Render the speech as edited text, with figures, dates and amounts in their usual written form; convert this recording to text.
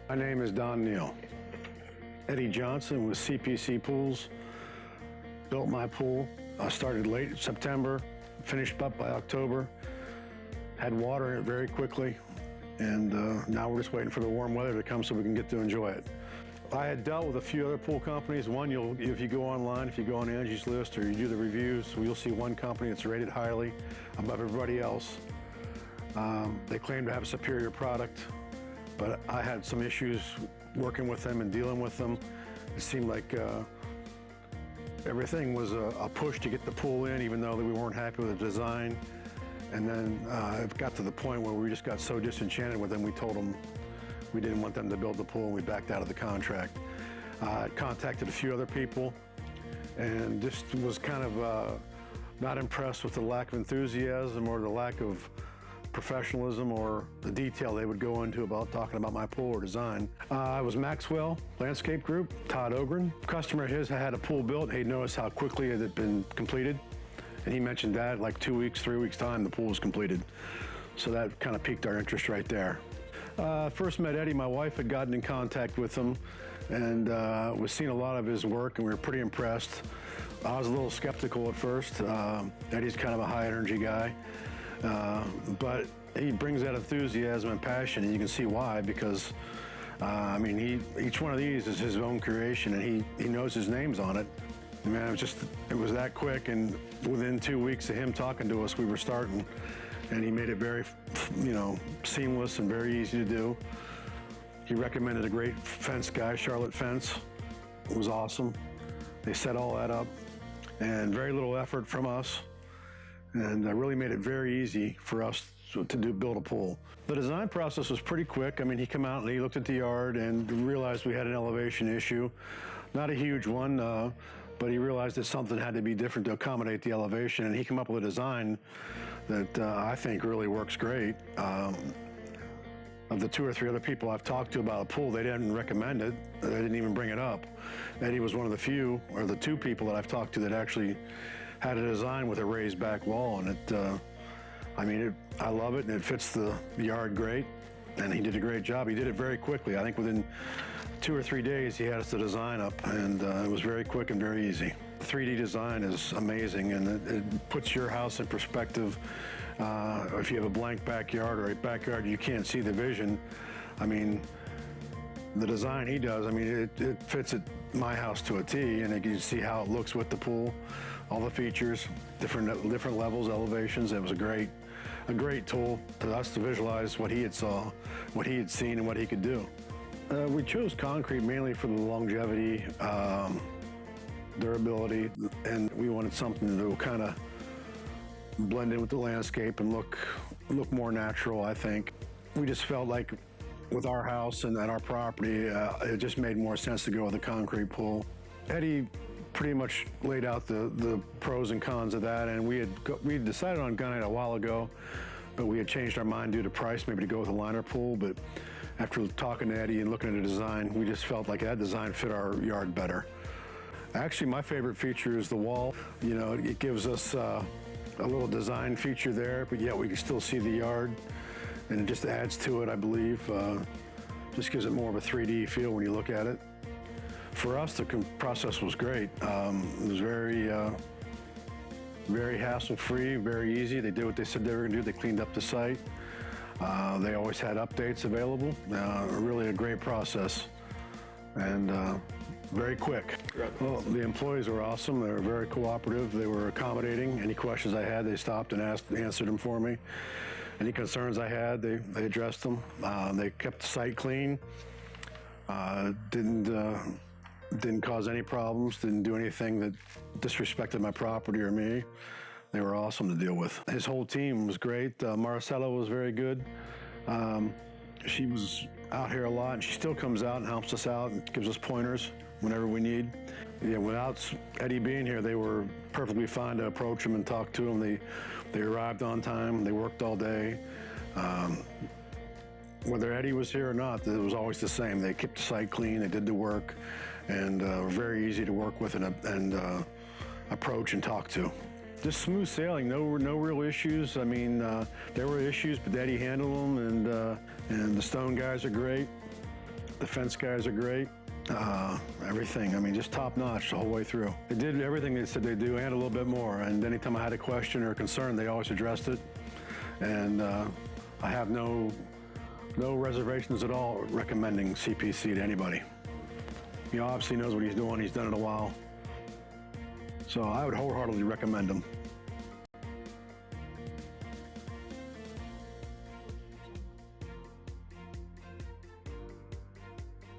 My name is Neal. Eddie Johnson with CPC Pools built my pool. I started late September, finished up by October, had water in it very quickly, and now we're just waiting for the warm weather to come so we can get to enjoy it. I had dealt with a few other pool companies. One, if you go online, if you go on Angie's List or you do the reviews, you'll see one company that's rated highly above everybody else. They claim to have a superior product, but I had some issues working with them and dealing with them. It seemed like everything was a push to get the pool in, even though we weren't happy with the design. And then it got to the point where we just got so disenchanted with them, we told them we didn't want them to build the pool, and we backed out of the contract. I contacted a few other people and just was kind of not impressed with the lack of enthusiasm or the lack of professionalism or the detail they would go into about talking about my pool or design. I was Maxwell Landscape Group, Todd Ogren. A customer of his had a pool built. He noticed how quickly it had been completed. And he mentioned that like 2 weeks, 3 weeks time, the pool was completed. So that kind of piqued our interest right there. First met Eddie, my wife had gotten in contact with him and was seeing a lot of his work, and we were pretty impressed. I was a little skeptical at first. Eddie's kind of a high energy guy. But he brings that enthusiasm and passion, and you can see why, because I mean, each one of these is his own creation, and he knows his name's on it. Man, it was that quick, and within 2 weeks of him talking to us, we were starting, and he made it very, seamless and very easy to do. He recommended a great fence guy, Charlotte Fence. It was awesome. They set all that up, and very little effort from us. And really made it very easy for us to build a pool. The design process was pretty quick. I mean, he came out and he looked at the yard and realized we had an elevation issue. Not a huge one, but he realized that something had to be different to accommodate the elevation, and he came up with a design that I think really works great. Of the 2 or 3 other people I've talked to about a pool, they didn't recommend it. They didn't even bring it up. Eddie was one of the few, or the 2 people that I've talked to that actually had a design with a raised back wall, and I love it, and it fits the yard great, and he did a great job. He did it very quickly. I think within 2 or 3 days he had us the design up, and it was very quick and very easy. 3D design is amazing, and it puts your house in perspective. If you have a blank backyard or a backyard you can't see the vision, I mean, the design he does, I mean, it fits my house to a T, and you can see how it looks with the pool, all the features, different levels, elevations. It was a great tool to us to visualize what he had seen, and what he could do. We chose concrete mainly for the longevity, durability, and we wanted something to kind of blend in with the landscape and look more natural, I think. We just felt like with our house and our property, it just made more sense to go with a concrete pool. Eddie pretty much laid out the pros and cons of that, and we decided on gunite a while ago, but we had changed our mind due to price, maybe to go with a liner pool. But after talking to Eddie and looking at the design, we just felt like that design fit our yard better. Actually, my favorite feature is the wall. You know, it gives us a little design feature there, but yet we can still see the yard, and it just adds to it, I believe. Just gives it more of a 3D feel when you look at it. For us, the process was great. It was very hassle-free, very easy. They did what they said they were gonna do. They cleaned up the site. They always had updates available. Really a great process, and very quick. Well, the employees were awesome. They were very cooperative. They were accommodating. Any questions I had, they stopped and answered them for me. Any concerns I had, they addressed them. They kept the site clean. Didn't cause any problems. Didn't do anything that disrespected my property or me. They were awesome to deal with. His whole team was great. Marcella was very good. She was out here a lot, and she still comes out and helps us out and gives us pointers whenever we need. Yeah, without Eddie being here, they were perfectly fine to approach him and talk to him. They arrived on time. They worked all day. Whether Eddie was here or not, it was always the same. They kept the site clean. They did the work, and were very easy to work with and approach and talk to. Just smooth sailing, no real issues. I mean, there were issues, but Eddie handled them, and the stone guys are great. The fence guys are great. Everything, I mean, just top notch the whole way through. They did everything they said they'd do and a little bit more. And anytime I had a question or a concern, they always addressed it. And I have no reservations at all recommending CPC to anybody. He obviously knows what he's doing. He's done it a while. So I would wholeheartedly recommend him.